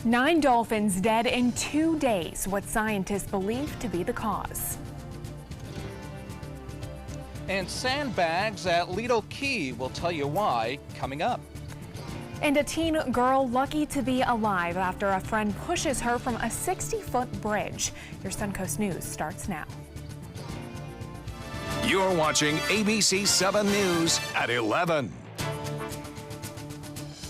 9 dolphins dead in 2 days, what scientists believe to be the cause. And sandbags at Lido Key, will tell you why, coming up. And a teen girl lucky to be alive after a friend pushes her from a 60-foot bridge. Your Suncoast News starts now. You're watching ABC7 News at 11.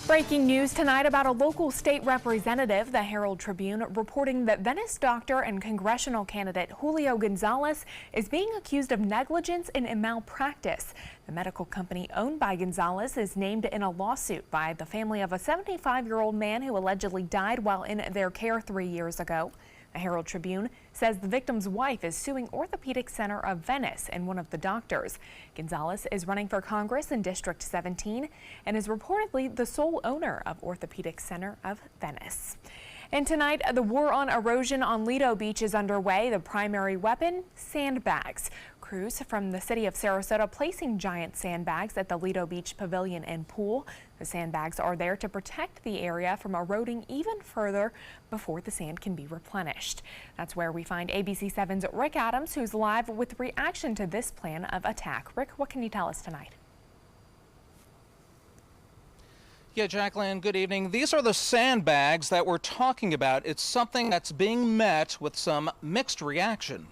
Breaking news tonight about a local state representative. The Herald Tribune reporting that Venice doctor and congressional candidate Julio Gonzalez is being accused of negligence and malpractice. The medical company owned by Gonzalez is named in a lawsuit by the family of a 75-year-old man who allegedly died while in their care 3 years ago. The Herald Tribune says the victim's wife is suing Orthopedic Center of Venice and one of the doctors. Gonzalez is running for Congress in District 17 and is reportedly the sole owner of Orthopedic Center of Venice. And tonight, the war on erosion on Lido Beach is underway. The primary weapon, sandbags. Crews from the city of Sarasota placing giant sandbags at the Lido Beach Pavilion and Pool. The sandbags are there to protect the area from eroding even further before the sand can be replenished. That's where we find ABC7's Rick Adams, who's live with reaction to this plan of attack. Rick, what can you tell us tonight? Yeah, Jacqueline, good evening. These are the sandbags that we're talking about. It's something that's being met with some mixed reaction.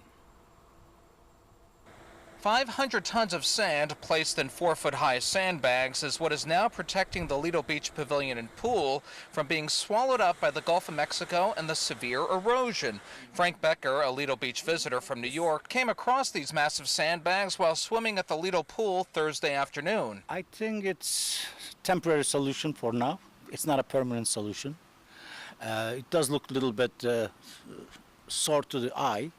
500 tons of sand placed in 4-foot-high sandbags is what is now protecting the Lido Beach Pavilion and Pool from being swallowed up by the Gulf of Mexico and the severe erosion. Frank Becker, a Lido Beach visitor from New York, came across these massive sandbags while swimming at the Lido Pool Thursday afternoon. I think it's a temporary solution for now. It's not a permanent solution. It does look a little bit sore to the eye.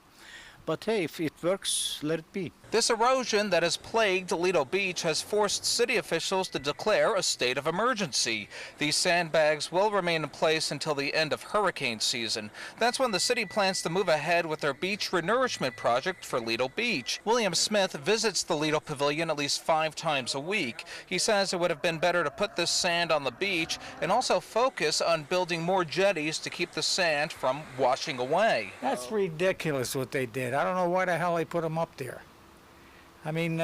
But hey, if it works, let it be. This erosion that has plagued Lido Beach has forced city officials to declare a state of emergency. These sandbags will remain in place until the end of hurricane season. That's when the city plans to move ahead with their beach renourishment project for Lido Beach. William Smith visits the Lido Pavilion at least 5 times a week. He says it would have been better to put this sand on the beach and also focus on building more jetties to keep the sand from washing away. That's ridiculous what they did. I don't know why the hell they put them up there. I mean,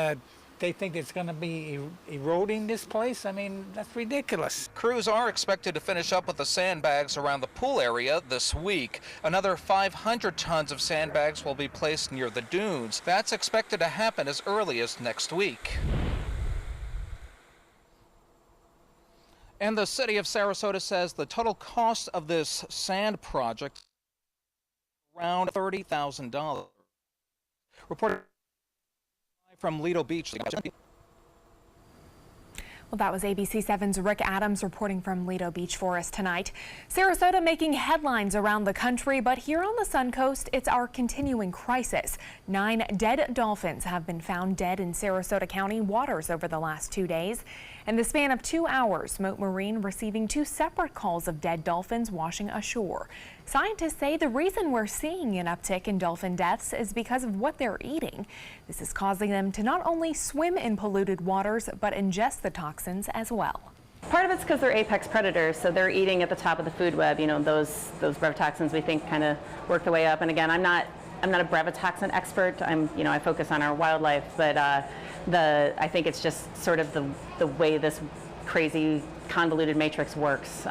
they think it's going to be eroding this place? I mean, that's ridiculous. Crews are expected to finish up with the sandbags around the pool area this week. Another 500 tons of sandbags will be placed near the dunes. That's expected to happen as early as next week. And the city of Sarasota says the total cost of this sand project is around $30,000. Reported from Lido Beach. Well, that was ABC7's Rick Adams reporting from Lido Beach for us tonight. Sarasota making headlines around the country, but here on the Suncoast, it's our continuing crisis. 9 dead dolphins have been found dead in Sarasota County waters over the last 2 days. In the span of 2 hours, Mote Marine receiving 2 separate calls of dead dolphins washing ashore. Scientists say the reason we're seeing an uptick in dolphin deaths is because of what they're eating. This is causing them to not only swim in polluted waters, but ingest the toxins as well. Part of it's because they're apex predators, so they're eating at the top of the food web. You know, those brevetoxins we think kind of work their way up. And again, I'm not a brevetoxin expert. I focus on our wildlife, but I think it's just sort of the way this crazy convoluted matrix works.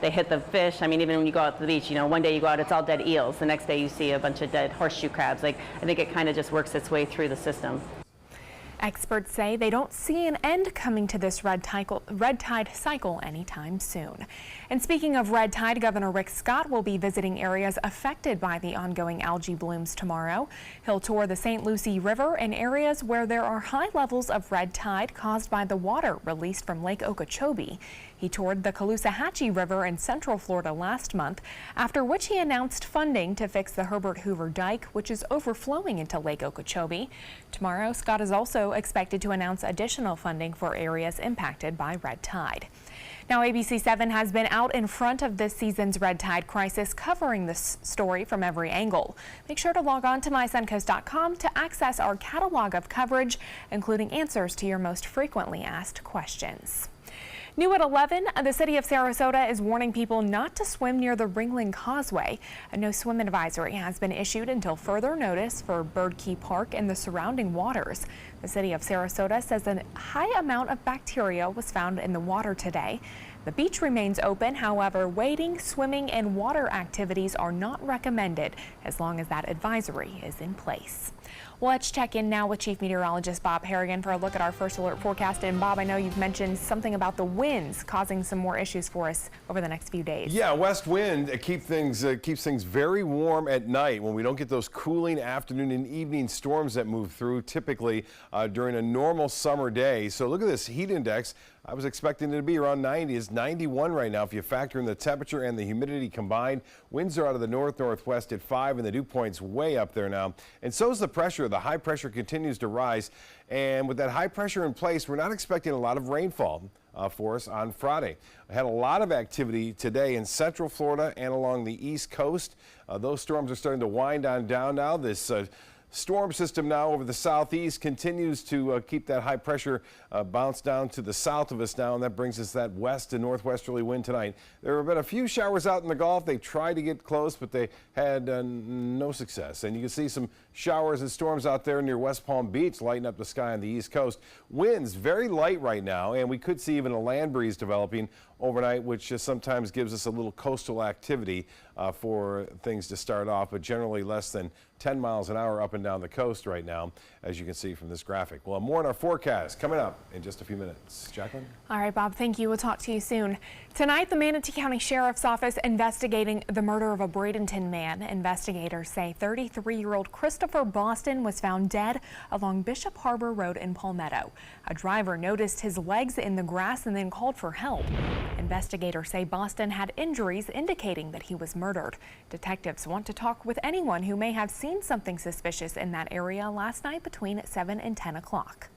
They hit the fish. I mean, even when you go out to the beach, one day you go out, it's all dead eels. The next day you see a bunch of dead horseshoe crabs. I think it kind of just works its way through the system. Experts say they don't see an end coming to this red tide cycle anytime soon. And speaking of red tide, Governor Rick Scott will be visiting areas affected by the ongoing algae blooms tomorrow. He'll tour the St. Lucie River and areas where there are high levels of red tide caused by the water released from Lake Okeechobee. He toured the Caloosahatchee River in Central Florida last month, after which he announced funding to fix the Herbert Hoover Dike, which is overflowing into Lake Okeechobee. Tomorrow, Scott is also expected to announce additional funding for areas impacted by red tide. Now, ABC7 has been out in front of this season's red tide crisis, covering this story from every angle. Make sure to log on to mysuncoast.com to access our catalog of coverage, including answers to your most frequently asked questions. New at 11, the city of Sarasota is warning people not to swim near the Ringling Causeway. A no swim advisory has been issued until further notice for Bird Key Park and the surrounding waters. The city of Sarasota says a high amount of bacteria was found in the water today. The beach remains open, however, wading, swimming, and water activities are not recommended as long as that advisory is in place. Well, let's check in now with Chief Meteorologist Bob Harrigan for a look at our first alert forecast. And Bob, I know you've mentioned something about the winds causing some more issues for us over the next few days. Yeah, west wind keeps things very warm at night when we don't get those cooling afternoon and evening storms that move through typically during a normal summer day. So look at this heat index. I was expecting it to be around 90. It's 91 right now if you factor in the temperature and the humidity combined. Winds are out of the northwest at 5 and the dew point's way up there now. And so is the pressure. The high pressure continues to rise. And with that high pressure in place, we're not expecting a lot of rainfall for us on Friday. I had a lot of activity today in central Florida and along the east coast. Those storms are starting to wind on down now. This storm system now over the southeast continues to keep that high pressure bounce down to the south of us now, and that brings us that west to northwesterly wind tonight. There have been a few showers out in the Gulf. They tried to get close, but they had no success. And you can see some showers and storms out there near West Palm Beach lighting up the sky on the east coast. Winds very light right now, and we could see even a land breeze developing overnight, which sometimes gives us a little coastal activity for things to start off, but generally less than 10 miles an hour up and down the coast right now, as you can see from this graphic. Well, more on our forecast coming up in just a few minutes. Jacqueline? All right, Bob, thank you. We'll talk to you soon. Tonight, the Manatee County Sheriff's Office investigating the murder of a Bradenton man. Investigators say 33-year-old Christopher Boston was found dead along Bishop Harbor Road in Palmetto. A driver noticed his legs in the grass and then called for help. Investigators say Boston had injuries indicating that he was murdered. Detectives want to talk with anyone who may have seen something suspicious in that area last night between 7 and 10 o'clock.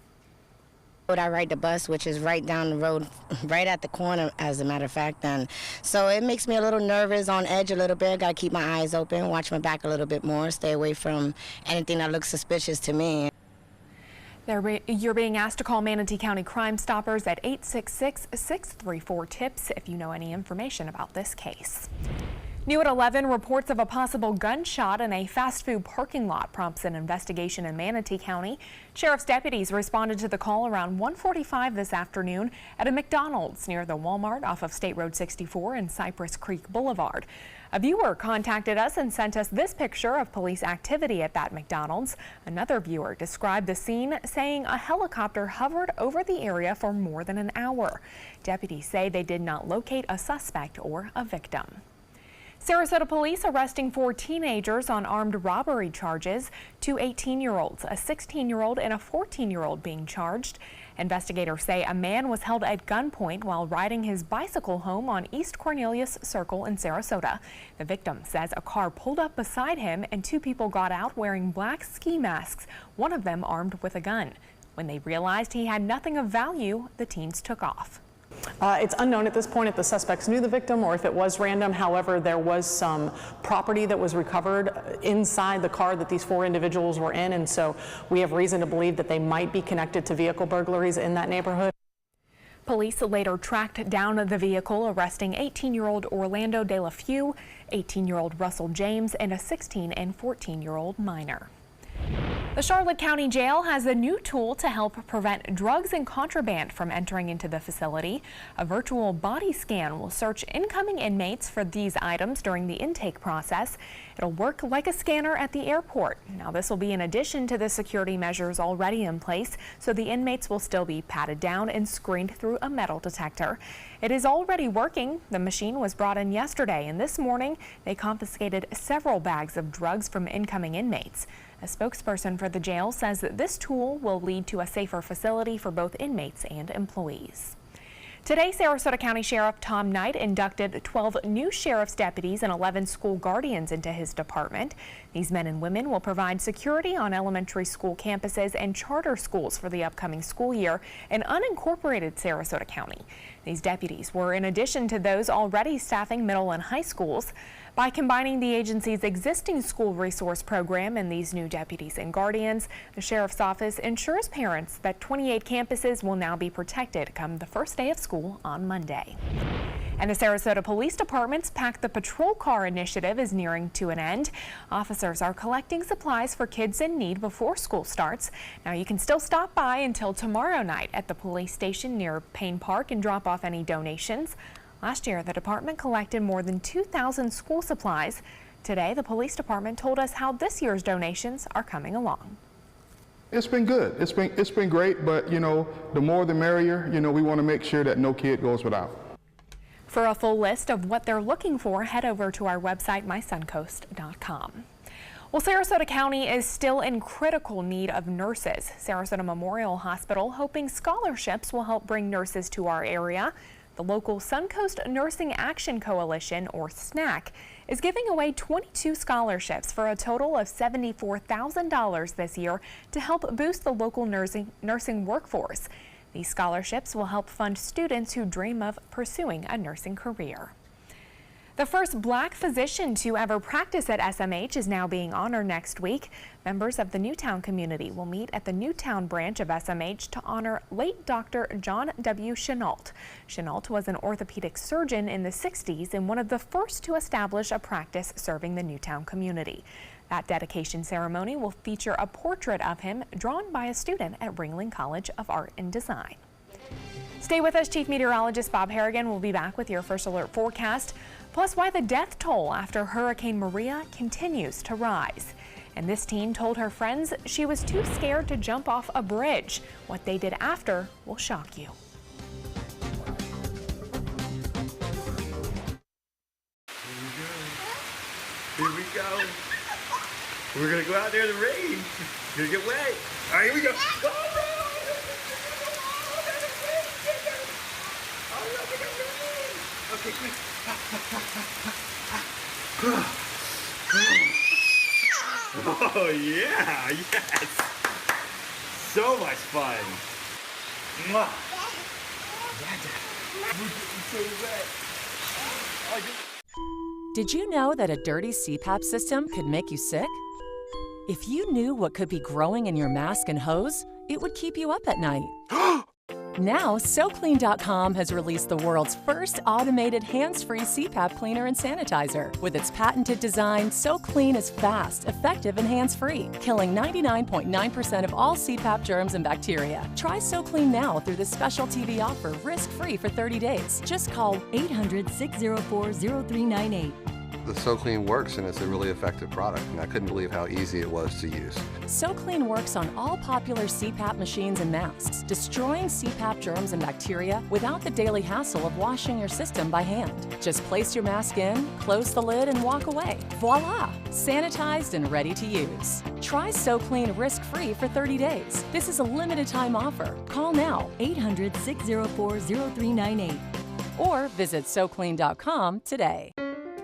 I ride the bus, which is right down the road, right at the corner, as a matter of fact. And so it makes me a little nervous, on edge a little bit. Got to keep my eyes open, watch my back a little bit more, stay away from anything that looks suspicious to me. You're being asked to call Manatee County Crime Stoppers at 866-634-TIPS if you know any information about this case. New at 11, reports of a possible gunshot in a fast food parking lot prompts an investigation in Manatee County. Sheriff's deputies responded to the call around 1:45 this afternoon at a McDonald's near the Walmart off of State Road 64 and Cypress Creek Boulevard. A viewer contacted us and sent us this picture of police activity at that McDonald's. Another viewer described the scene, saying a helicopter hovered over the area for more than an hour. Deputies say they did not locate a suspect or a victim. Sarasota police arresting 4 teenagers on armed robbery charges. 2 18-year-olds, a 16-year-old, and a 14-year-old being charged. Investigators say a man was held at gunpoint while riding his bicycle home on East Cornelius Circle in Sarasota. The victim says a car pulled up beside him and 2 people got out wearing black ski masks, one of them armed with a gun. When they realized he had nothing of value, the teens took off. It's unknown at this point if the suspects knew the victim or if it was random. However, there was some property that was recovered inside the car that these 4 individuals were in, and so we have reason to believe that they might be connected to vehicle burglaries in that neighborhood. Police later tracked down the vehicle, arresting 18-year-old Orlando De La Few, 18-year-old Russell James, and a 16 and 14-year-old minor. The Charlotte County Jail has a new tool to help prevent drugs and contraband from entering into the facility. A virtual body scan will search incoming inmates for these items during the intake process. It'll work like a scanner at the airport. Now, this will be in addition to the security measures already in place, so the inmates will still be patted down and screened through a metal detector. It is already working. The machine was brought in yesterday, and this morning they confiscated several bags of drugs from incoming inmates. A spokesperson for the jail says that this tool will lead to a safer facility for both inmates and employees. Today, Sarasota County Sheriff Tom Knight inducted 12 new sheriff's deputies and 11 school guardians into his department. These men and women will provide security on elementary school campuses and charter schools for the upcoming school year in unincorporated Sarasota County. These deputies were in addition to those already staffing middle and high schools. By combining the agency's existing school resource program and these new deputies and guardians, the Sheriff's Office ensures parents that 28 campuses will now be protected come the first day of school on Monday. And the Sarasota Police Department's Pack the Patrol Car initiative is nearing to an end. Officers are collecting supplies for kids in need before school starts. Now you can still stop by until tomorrow night at the police station near Payne Park and drop off any donations. Last year, the department collected more than 2,000 school supplies. Today, the police department told us how this year's donations are coming along. It's been good. It's been great, but you know, the more the merrier. You know, we want to make sure that no kid goes without. For a full list of what they're looking for, head over to our website, mysuncoast.com. Well, Sarasota County is still in critical need of nurses. Sarasota Memorial Hospital hoping scholarships will help bring nurses to our area. The local Suncoast Nursing Action Coalition, or SNAC, is giving away 22 scholarships for a total of $74,000 this year to help boost the local nursing workforce. These scholarships will help fund students who dream of pursuing a nursing career. The first black physician to ever practice at SMH is now being honored next week. Members of the Newtown community will meet at the Newtown branch of SMH to honor late Dr. John W. Chenault. Chenault was an orthopedic surgeon in the 60s and one of the first to establish a practice serving the Newtown community. That dedication ceremony will feature a portrait of him drawn by a student at Ringling College of Art and Design. Stay with us. Chief Meteorologist Bob Harrigan will be back with your first alert forecast, plus why the death toll after Hurricane Maria continues to rise. And this teen told her friends she was too scared to jump off a bridge. What they did after will shock you. Here we go. We're gonna go out there in the rain. You're gonna get wet. All right, here we go. Go, bro. Okay, quick. Oh yeah, yes. So much fun. Mwah. We're getting so wet. Did you know that a dirty CPAP system could make you sick? If you knew what could be growing in your mask and hose, it would keep you up at night. Now, SoClean.com has released the world's first automated hands-free CPAP cleaner and sanitizer. With its patented design, SoClean is fast, effective, and hands-free, killing 99.9% of all CPAP germs and bacteria. Try SoClean now through this special TV offer, risk-free for 30 days. Just call 800-604-0398. The SoClean works, and it's a really effective product, and I couldn't believe how easy it was to use. SoClean works on all popular CPAP machines and masks, destroying CPAP germs and bacteria without the daily hassle of washing your system by hand. Just place your mask in, close the lid, and walk away. Voila! Sanitized and ready to use. Try SoClean risk-free for 30 days. This is a limited-time offer. Call now, 800-604-0398. Or visit SoClean.com today.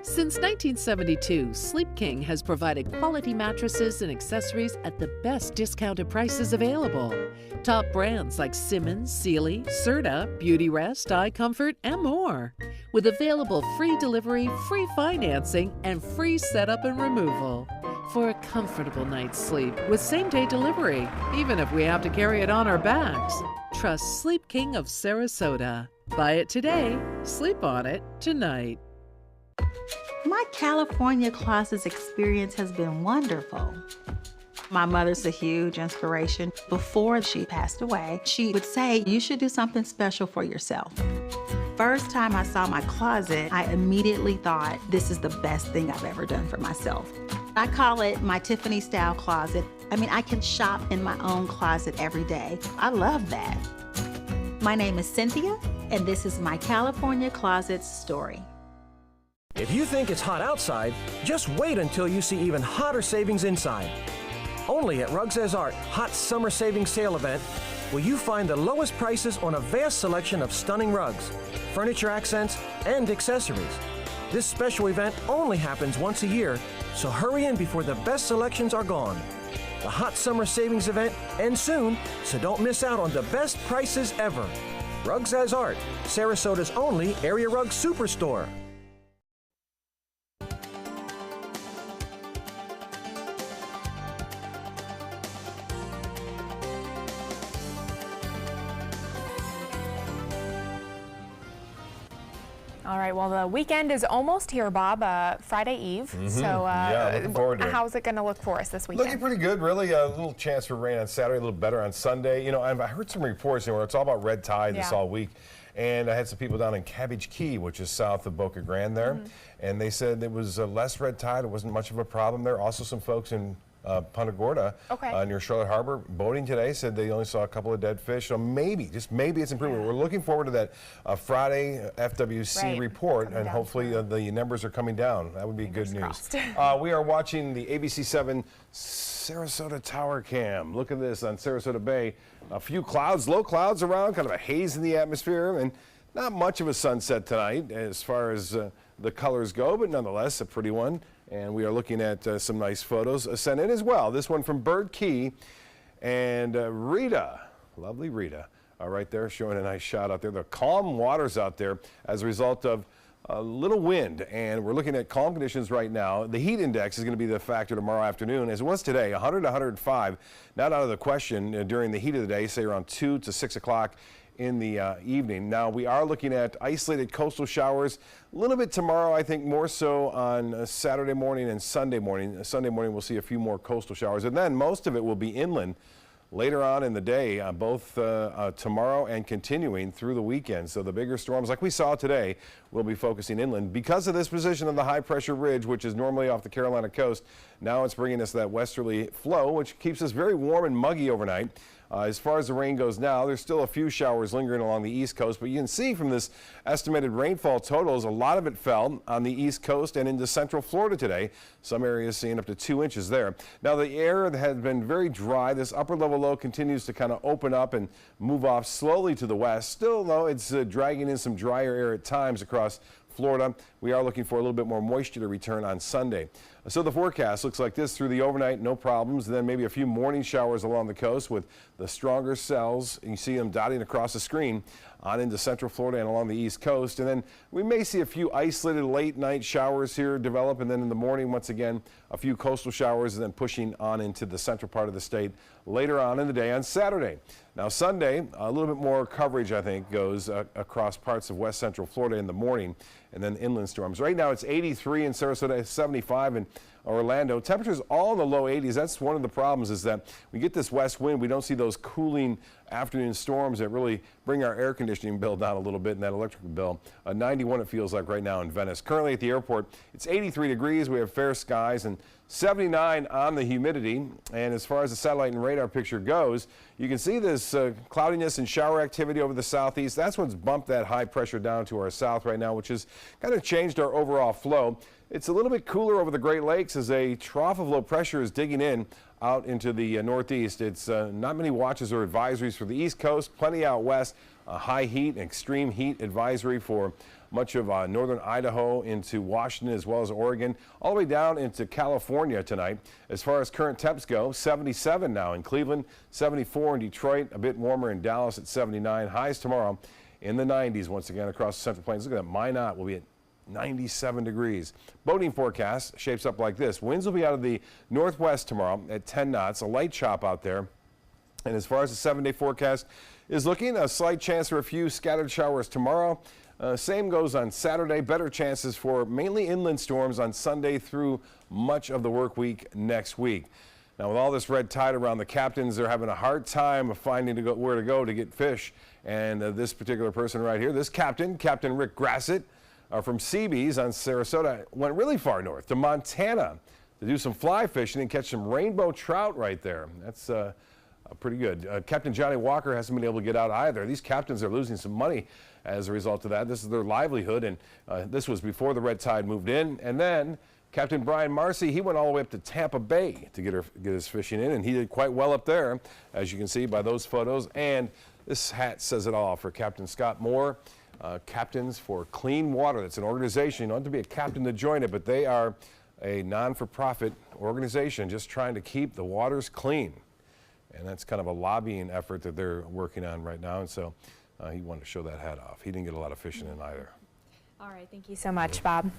Since 1972, Sleep King has provided quality mattresses and accessories at the best discounted prices available. Top brands like Simmons, Sealy, Serta, Beautyrest, iComfort, and more. With available free delivery, free financing, and free setup and removal. For a comfortable night's sleep with same-day delivery, even if we have to carry it on our backs. Trust Sleep King of Sarasota. Buy it today, sleep on it tonight. My California Closets experience has been wonderful. My mother's a huge inspiration. Before she passed away, she would say, you should do something special for yourself. First time I saw my closet, I immediately thought, this is the best thing I've ever done for myself. I call it my Tiffany style closet. I mean, I can shop in my own closet every day. I love that. My name is Cynthia, and this is my California Closets story. If you think it's hot outside, just wait until you see even hotter savings inside. Only at Rugs As Art Hot Summer Savings Sale event will you find the lowest prices on a vast selection of stunning rugs, furniture accents, and accessories. This special event only happens once a year, so hurry in before the best selections are gone. The Hot Summer Savings event ends soon, so don't miss out on the best prices ever. Rugs as Art, Sarasota's only area rug superstore. All right, well, the weekend is almost here, Bob, Friday Eve. So yeah, looking forward to it. how's it going to look for us this weekend? Looking pretty good, really. A little chance for rain on Saturday, a little better on Sunday. You know, I heard some reports where it's all about red tide this all week. And I had some people down in Cabbage Key, which is south of Boca Grande there. And they said it was less red tide. It wasn't much of a problem there. Also some folks in Punta Gorda near Charlotte Harbor boating today said they only saw a couple of dead fish. So maybe, just maybe it's improvement. We're looking forward to that Friday FWC report, and hopefully the numbers are coming down. That would be good news. We are watching the ABC7 Sarasota Tower Cam. Look at this on Sarasota Bay. A few clouds, low clouds around, kind of a haze in the atmosphere, and not much of a sunset tonight as far as the colors go, but nonetheless a pretty one. And we are looking at some nice photos sent in as well. This one from Bird Key, and Rita, lovely Rita, right there showing a nice shot out there. The calm waters out there as a result of a little wind, and we're looking at calm conditions right now. The heat index is going to be the factor tomorrow afternoon, as it was today, 100 to 105. Not out of the question during the heat of the day, say around 2 to 6 o'clock in the evening. Now, we are looking at isolated coastal showers a little bit tomorrow, I think more so on Saturday morning and Sunday morning. Sunday morning, we'll see a few more coastal showers, and then most of it will be inland later on in the day, both tomorrow and continuing through the weekend. So the bigger storms like we saw today will be focusing inland. Because of this position of the high pressure ridge, which is normally off the Carolina coast, now it's bringing us that westerly flow, which keeps us very warm and muggy overnight. As far as the rain goes now, there's still a few showers lingering along the East Coast, but you can see from this estimated rainfall totals, a lot of it fell on the East Coast and into central Florida today. Some areas seeing up to 2 inches there. Now, the air has been very dry. This upper level low continues to kind of open up and move off slowly to the west. Still, though, it's dragging in some drier air at times across Florida. We are looking for a little bit more moisture to return on Sunday. So the forecast looks like this through the overnight, no problems. Then maybe a few morning showers along the coast with the stronger cells. You see them dotting across the screen on into central Florida and along the East Coast. And then we may see a few isolated late night showers here develop. And then in the morning, once again, a few coastal showers and then pushing on into the central part of the state later on in the day on Saturday. Now Sunday, a little bit more coverage, I think, goes across parts of west central Florida in the morning, and then inland storms. Right now it's 83 in Sarasota, 75 in Orlando. Temperatures all in the low 80s. That's one of the problems, is that we get this west wind. We don't see those cooling afternoon storms that really bring our air conditioning bill down a little bit and that electrical bill. 91 it feels like right now in Venice. Currently at the airport, it's 83 degrees. We have fair skies and 79 on the humidity. And as far as the satellite and radar picture goes, you can see this cloudiness and shower activity over the southeast. That's what's bumped that high pressure down to our south right now, which has kind of changed our overall flow. It's a little bit cooler over the Great Lakes as a trough of low pressure is digging in out into the northeast. It's not many watches or advisories for the East Coast, plenty out west. High heat and extreme heat advisory for much of northern Idaho into Washington as well as Oregon, all the way down into California tonight. As far as current temps go, 77 now in Cleveland, 74 in Detroit, a bit warmer in Dallas at 79. Highs tomorrow in the 90s once again across the Central Plains. Look at that, Minot will be at 97 degrees. Boating forecast shapes up like this. Winds will be out of the northwest tomorrow at 10 knots, a light chop out there. And as far as the 7-day forecast is looking, a slight chance for a few scattered showers tomorrow. Same goes on Saturday. Better chances for mainly inland storms on Sunday through much of the work week next week. Now, with all this red tide around, the captains are having a hard time of finding where to go to get fish. And this particular person right here, this captain, Captain Rick Grassett, from Seabees on Sarasota, went really far north to Montana to do some fly fishing and catch some rainbow trout right there. That's pretty good. Captain Johnny Walker hasn't been able to get out either. These captains are losing some money as a result of that. This is their livelihood, and this was before the red tide moved in. And then Captain Brian Marcy, he went all the way up to Tampa Bay to get his fishing in, and he did quite well up there, as you can see by those photos. And this hat says it all for Captain Scott Moore. Captains for Clean Water. That's an organization. You don't have to be a captain to join it, but they are a non-for-profit organization just trying to keep the waters clean. And that's kind of a lobbying effort that they're working on right now. And so he wanted to show that hat off. He didn't get a lot of fishing in either. All right, thank you so much, Bob.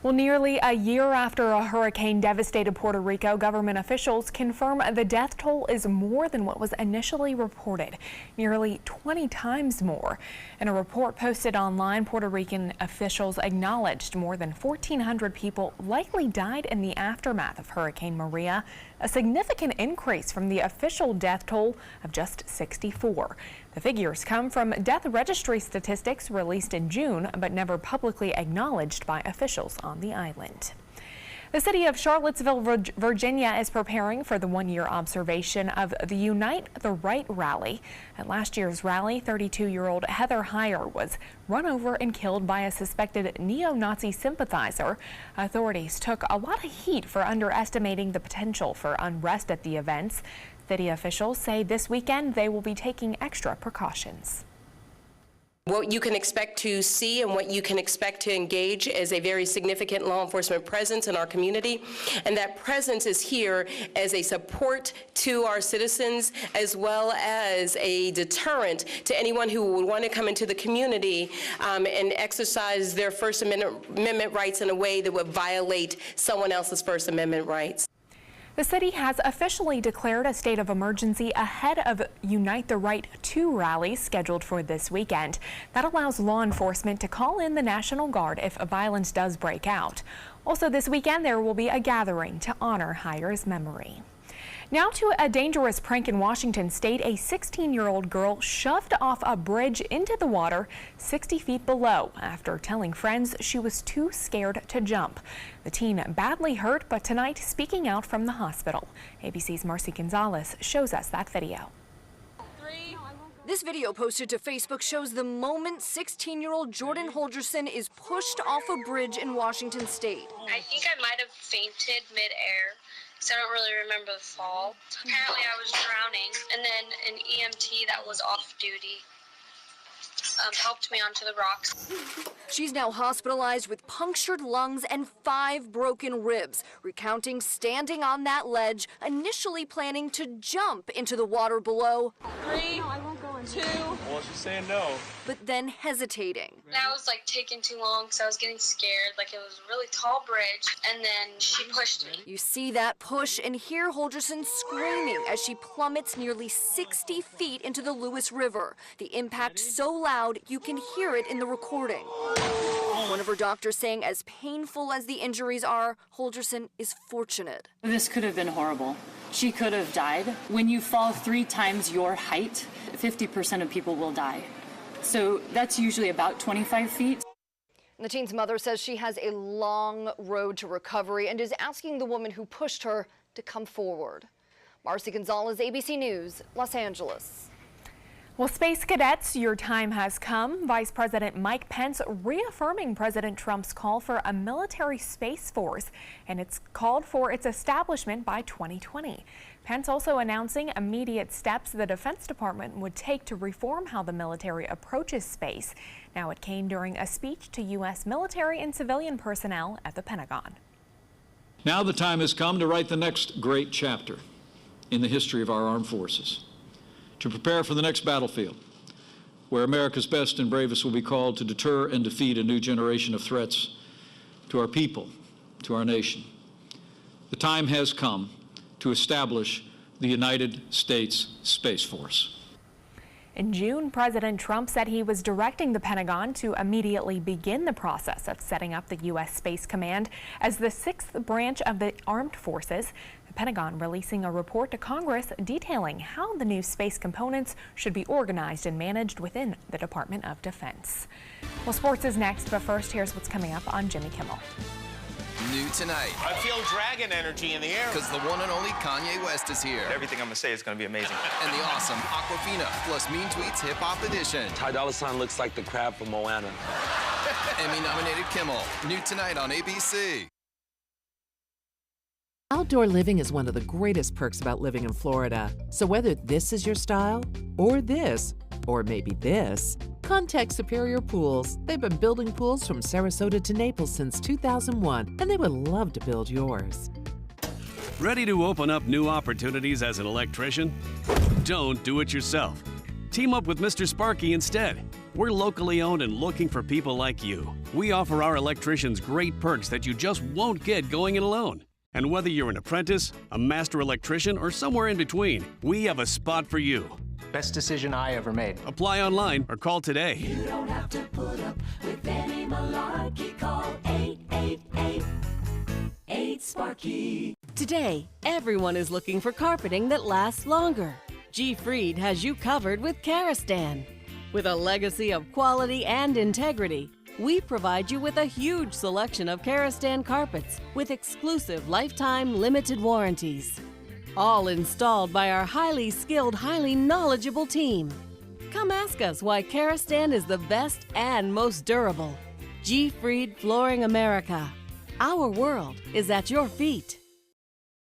Well, nearly a year after a hurricane devastated Puerto Rico, government officials confirm the death toll is more than what was initially reported, nearly 20 times more. In a report posted online, Puerto Rican officials acknowledged more than 1,400 people likely died in the aftermath of Hurricane Maria, a significant increase from the official death toll of just 64. The figures come from death registry statistics released in June, but never publicly acknowledged by officials on the island. The city of Charlottesville, Virginia is preparing for the one-year observation of the Unite the Right rally. At last year's rally, 32-year-old Heather Heyer was run over and killed by a suspected neo-Nazi sympathizer. Authorities took a lot of heat for underestimating the potential for unrest at the events. City officials say this weekend they will be taking extra precautions. What you can expect to see and what you can expect to engage is a very significant law enforcement presence in our community, and that presence is here as a support to our citizens as well as a deterrent to anyone who would want to come into the community and exercise their First Amendment rights in a way that would violate someone else's First Amendment rights. The city has officially declared a state of emergency ahead of Unite the Right 2 rallies scheduled for this weekend. That allows law enforcement to call in the National Guard if violence does break out. Also this weekend, there will be a gathering to honor Heyer's memory. Now to a dangerous prank in Washington state. A 16-year-old girl shoved off a bridge into the water 60 feet below after telling friends she was too scared to jump. The teen badly hurt, but tonight speaking out from the hospital. ABC's Marcy Gonzalez shows us that video. This video posted to Facebook shows the moment 16-year-old Jordan Holgerson is pushed off a bridge in Washington state. I think I might have fainted midair, so I don't really remember the fall. Apparently I was drowning, and then an EMT that was off duty helped me onto the rocks. She's now hospitalized with punctured lungs and 5 broken ribs, recounting standing on that ledge, initially planning to jump into the water below. 3, 2. Well, she's saying no. But then hesitating. That was like taking too long, so I was getting scared. Like it was a really tall bridge, and then she pushed me. You see that push and hear Holgerson screaming as she plummets nearly 60 feet into the Lewis River. The impact so loud you can hear it in the recording. One of her doctors saying as painful as the injuries are, Holgerson is fortunate. This could have been horrible. She could have died. When you fall 3 times your height, 50% of people will die. So that's usually about 25 feet. The teen's mother says she has a long road to recovery and is asking the woman who pushed her to come forward. Marcy Gonzalez, ABC News, Los Angeles. Well, Space Cadets, your time has come. Vice President Mike Pence reaffirming President Trump's call for a military space force, and it's called for its establishment by 2020. Pence also announcing immediate steps the Defense Department would take to reform how the military approaches space. Now it came during a speech to U.S. military and civilian personnel at the Pentagon. Now the time has come to write the next great chapter in the history of our armed forces, to prepare for the next battlefield, where America's best and bravest will be called to deter and defeat a new generation of threats to our people, to our nation. The time has come to establish the United States Space Force. In June, President Trump said he was directing the Pentagon to immediately begin the process of setting up the U.S. Space Command as the 6th branch of the armed forces. The Pentagon releasing a report to Congress detailing how the new space components should be organized and managed within the Department of Defense. Well, sports is next, but first, here's what's coming up on Jimmy Kimmel. New tonight. I feel dragon energy in the air. Because the one and only Kanye West is here. Everything I'm going to say is going to be amazing. And the awesome Aquafina, plus Mean Tweets Hip Hop Edition. Ty Dolla $ign looks like the crab from Moana. Emmy-nominated Kimmel. New tonight on ABC. Outdoor living is one of the greatest perks about living in Florida. So whether this is your style, or this, or maybe this, contact Superior Pools. They've been building pools from Sarasota to Naples since 2001, and they would love to build yours. Ready to open up new opportunities as an electrician? Don't do it yourself. Team up with Mr. Sparky instead. We're locally owned and looking for people like you. We offer our electricians great perks that you just won't get going it alone. And whether you're an apprentice, a master electrician, or somewhere in between, we have a spot for you. Best decision I ever made. Apply online or call today. You don't have to put up with any malarkey. Call 888-8-SPARKY. Today, everyone is looking for carpeting that lasts longer. G. Fried has you covered with Karastan. With a legacy of quality and integrity, we provide you with a huge selection of Karastan carpets with exclusive lifetime limited warranties. All installed by our highly skilled, highly knowledgeable team. Come ask us why Karastan is the best and most durable. G. Fried Flooring America. Our world is at your feet.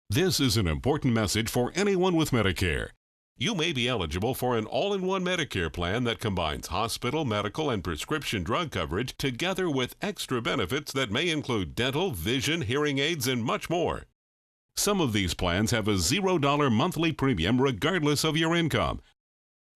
This is an important message for anyone with Medicare. You may be eligible for an all-in-one Medicare plan that combines hospital, medical, and prescription drug coverage together with extra benefits that may include dental, vision, hearing aids, and much more. Some of these plans have a $0 monthly premium regardless of your income.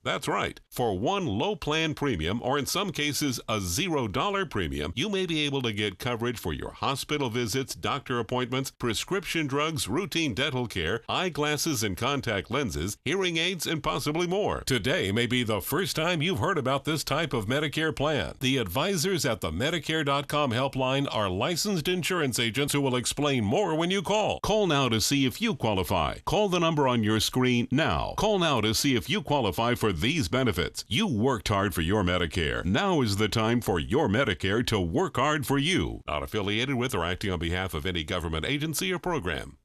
That's right. For one low plan premium, or in some cases a $0 premium, you may be able to get coverage for your hospital visits, doctor appointments, prescription drugs, routine dental care, eyeglasses and contact lenses, hearing aids, and possibly more. Today may be the first time you've heard about this type of Medicare plan. The advisors at the Medicare.com helpline are licensed insurance agents who will explain more when you call. Call now to see if you qualify. Call the number on your screen now. Call now to see if you qualify for these benefits. You worked hard for your Medicare. Now is the time for your Medicare to work hard for you. Not affiliated with or acting on behalf of any government agency or program.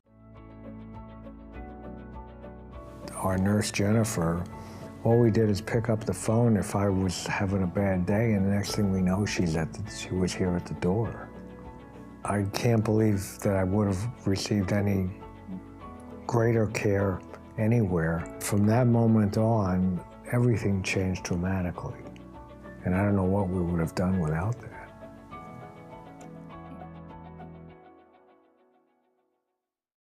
Our nurse, Jennifer, all we did is pick up the phone if I was having a bad day, and the next thing we know, she was here at the door. I can't believe that I would have received any greater care anywhere. From that moment on, everything changed dramatically. And I don't know what we would have done without that.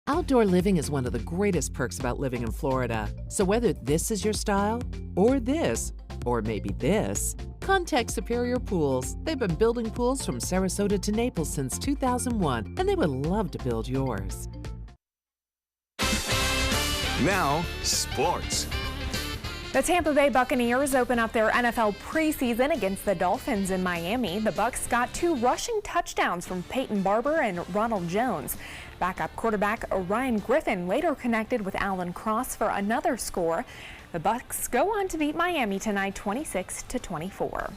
Outdoor living is one of the greatest perks about living in Florida. So whether this is your style, or this, or maybe this, contact Superior Pools. They've been building pools from Sarasota to Naples since 2001, and they would love to build yours. Now, sports. The Tampa Bay Buccaneers open up their NFL preseason against the Dolphins in Miami. The Bucs got 2 rushing touchdowns from Peyton Barber and Ronald Jones. Backup quarterback Ryan Griffin later connected with Alan Cross for another score. The Bucs go on to beat Miami tonight 26-24.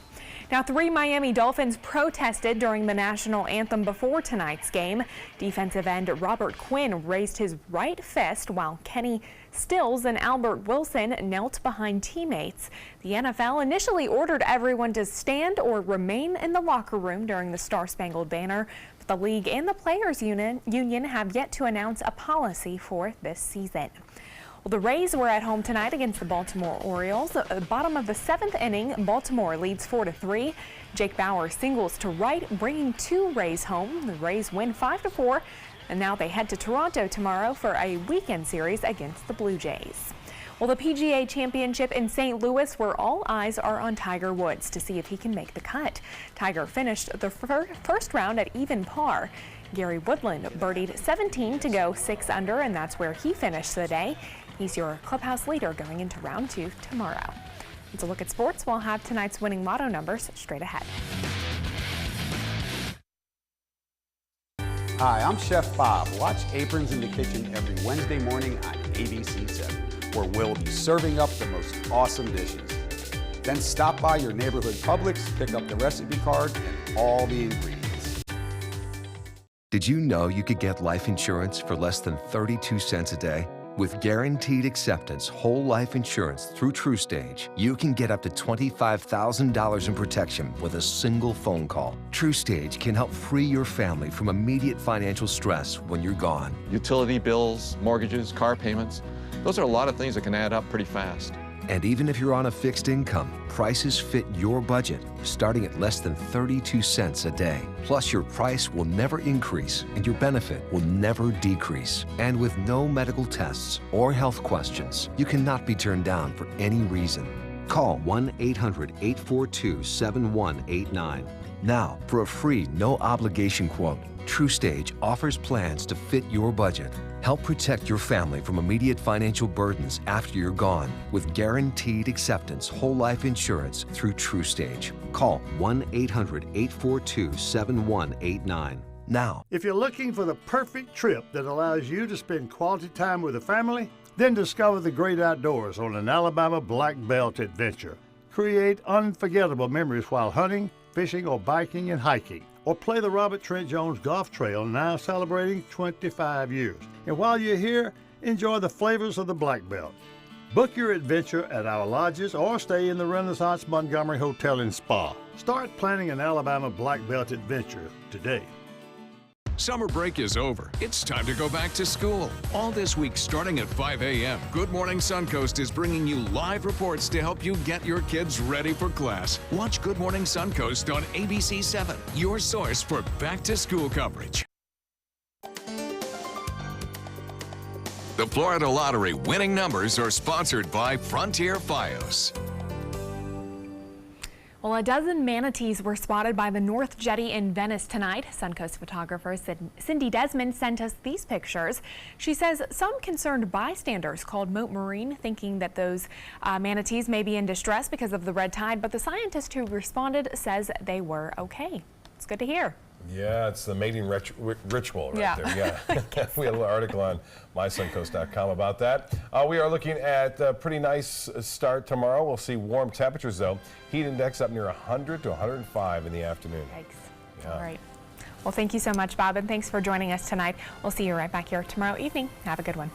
Now, 3 Miami Dolphins protested during the national anthem before tonight's game. Defensive end Robert Quinn raised his right fist while Kenny Stills and Albert Wilson knelt behind teammates. The NFL initially ordered everyone to stand or remain in the locker room during the Star-Spangled Banner, but the league and the Players Union have yet to announce a policy for this season. Well, the Rays were at home tonight against the Baltimore Orioles. At the bottom of the 7th inning, Baltimore leads 4-3. Jake Bauer singles to right, bringing 2 Rays home. The Rays win 5-4, and now they head to Toronto tomorrow for a weekend series against the Blue Jays. Well, the PGA Championship in St. Louis, where all eyes are on Tiger Woods to see if he can make the cut. Tiger finished the first round at even par. Gary Woodland birdied 17 to go 6 under, and that's where he finished the day. He's your clubhouse leader going into round 2 tomorrow. It's a look at sports. We'll have tonight's winning lotto numbers straight ahead. Hi, I'm Chef Bob. Watch Aprons in the Kitchen every Wednesday morning on ABC7, where we'll be serving up the most awesome dishes. Then stop by your neighborhood Publix, pick up the recipe card and all the ingredients. Did you know you could get life insurance for less than 32 cents a day? With guaranteed acceptance whole life insurance through TrueStage, you can get up to $25,000 in protection with a single phone call. TrueStage can help free your family from immediate financial stress when you're gone. Utility bills, mortgages, car payments, those are a lot of things that can add up pretty fast. And even if you're on a fixed income, prices fit your budget, starting at less than 32 cents a day. Plus, your price will never increase and your benefit will never decrease. And with no medical tests or health questions, you cannot be turned down for any reason. Call 1-800-842-7189. Now, for a free, no-obligation quote, TrueStage offers plans to fit your budget. Help protect your family from immediate financial burdens after you're gone with guaranteed acceptance whole life insurance through TrueStage. Call 1-800-842-7189 now. If you're looking for the perfect trip that allows you to spend quality time with the family, then discover the great outdoors on an Alabama Black Belt adventure. Create unforgettable memories while hunting, fishing, or biking and hiking. Or play the Robert Trent Jones Golf Trail, now celebrating 25 years. And while you're here, enjoy the flavors of the Black Belt. Book your adventure at our lodges or stay in the Renaissance Montgomery Hotel and Spa. Start planning an Alabama Black Belt adventure today. Summer break is over. It's time to go back to school. All this week, starting at 5 a.m., Good Morning Suncoast is bringing you live reports to help you get your kids ready for class. Watch Good Morning Suncoast on ABC7, your source for back-to-school coverage. The Florida Lottery winning numbers are sponsored by Frontier Fios. Well, a dozen manatees were spotted by the North Jetty in Venice tonight. Suncoast photographer Cindy Desmond sent us these pictures. She says some concerned bystanders called Moat Marine, thinking that those manatees may be in distress because of the red tide, but the scientist who responded says they were okay. It's good to hear. Yeah, it's the mating ritual right there. Yeah. We have an article on mysuncoast.com about that. We are looking at a pretty nice start tomorrow. We'll see warm temperatures, though. Heat index up near 100 to 105 in the afternoon. Yikes. Yeah. All right. Well, thank you so much, Bob, and thanks for joining us tonight. We'll see you right back here tomorrow evening. Have a good one.